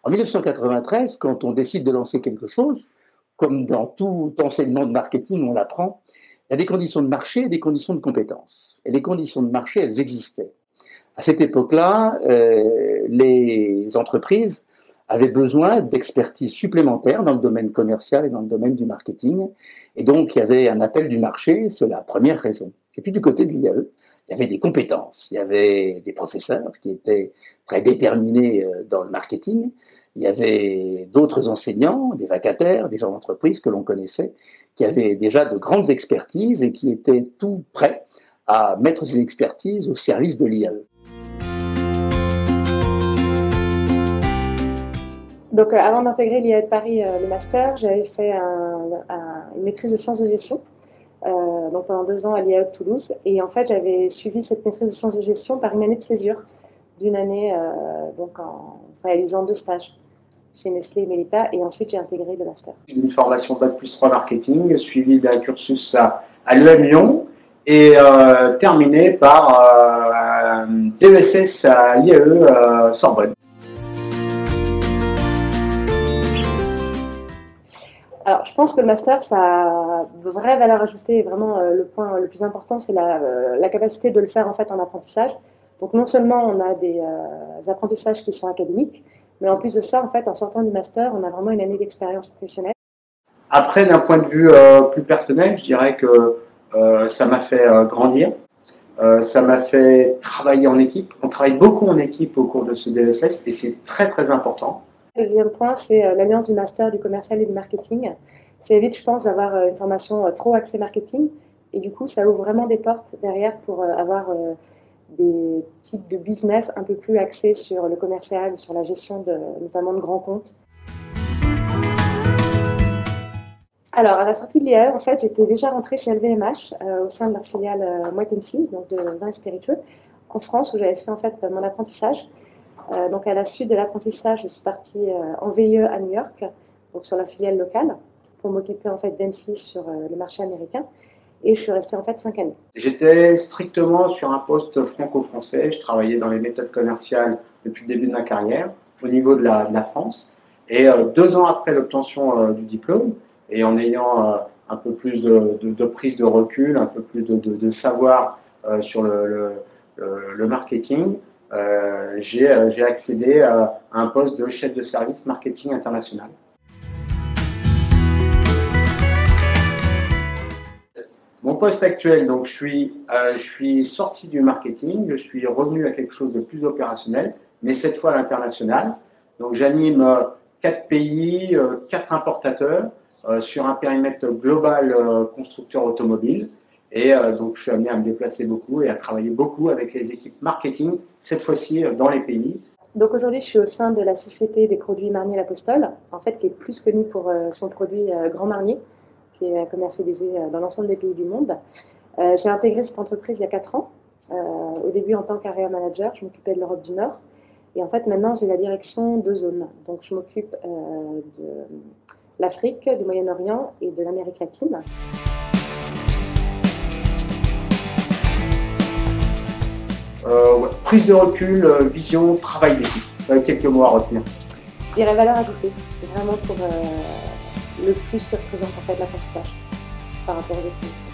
En 1993, quand on décide de lancer quelque chose, comme dans tout enseignement de marketing, on l'apprend, il y a des conditions de marché et des conditions de compétences. Et les conditions de marché, elles existaient. À cette époque-là, les entreprises avaient besoin d'expertise supplémentaire dans le domaine commercial et dans le domaine du marketing. Et donc, il y avait un appel du marché, c'est la première raison. Et puis, du côté de l'IAE, il y avait des compétences. Il y avait des professeurs qui étaient très déterminés dans le marketing. Il y avait d'autres enseignants, des vacataires, des gens d'entreprise que l'on connaissait, qui avaient déjà de grandes expertises et qui étaient tout prêts à mettre ces expertises au service de l'IAE. Donc, avant d'intégrer l'IAE de Paris, le master, j'avais fait une maîtrise de sciences de gestion, donc pendant 2 ans à l'IAE de Toulouse. Et en fait, j'avais suivi cette maîtrise de sciences de gestion par une année de césure, d'une année donc en réalisant 2 stages chez Nestlé et Mélita. Et ensuite, j'ai intégré le master. Une formation Bac+3 marketing, suivie d'un cursus à l'EM Lyon et terminé par DESS à l'IAE Sorbonne. Alors, je pense que le master, ça a de vraies valeurs ajoutées. Et vraiment, le point le plus important, c'est la capacité de le faire en fait en apprentissage. Donc, non seulement on a des apprentissages qui sont académiques, mais en plus de ça, en fait, en sortant du master, on a vraiment une année d'expérience professionnelle. Après, d'un point de vue plus personnel, je dirais que ça m'a fait grandir. Ça m'a fait travailler en équipe. On travaille beaucoup en équipe au cours de ce DESS et c'est très, très important. Le deuxième point, c'est l'alliance du master, du commercial et du marketing. Ça évite, je pense, d'avoir une formation trop axée marketing. Et du coup, ça ouvre vraiment des portes derrière pour avoir des types de business un peu plus axés sur le commercial, sur la gestion notamment de grands comptes. Alors, à la sortie de l'IAE, en fait, j'étais déjà rentrée chez LVMH au sein de leur filiale Moët & Cie, donc de vins spiritueux, en France, où j'avais fait en fait mon apprentissage. Donc, à la suite de l'apprentissage, je suis partie en VIE à New York, donc sur la filiale locale, pour m'occuper en fait d'Annecy sur le marché américain. Et je suis restée en fait 5 années. J'étais strictement sur un poste franco-français. Je travaillais dans les méthodes commerciales depuis le début de ma carrière, au niveau de la France. Et 2 ans après l'obtention du diplôme, et en ayant un peu plus de prise de recul, un peu plus de savoir sur le marketing, j'ai accédé à un poste de chef de service marketing international. Mon poste actuel, donc je suis sorti du marketing, je suis revenu à quelque chose de plus opérationnel, mais cette fois à l'international. Donc j'anime 4 pays, 4 importateurs sur un périmètre global constructeur automobile. Et donc je suis amené à me déplacer beaucoup et à travailler beaucoup avec les équipes marketing, cette fois-ci dans les pays. Donc aujourd'hui, je suis au sein de la société des produits Marnier-L'Apostole, en fait, qui est plus connue pour son produit Grand Marnier, qui est commercialisé dans l'ensemble des pays du monde. J'ai intégré cette entreprise il y a 4 ans. Au début, en tant qu'area manager, je m'occupais de l'Europe du Nord. Et en fait, maintenant, j'ai la direction de zones. Donc, je m'occupe de l'Afrique, du Moyen-Orient et de l'Amérique latine. Prise de recul, vision, travail d'équipe. Quelques mots à retenir. Je dirais valeur ajoutée. Vraiment pour le plus que représente en fait l'apprentissage par rapport aux autres métiers.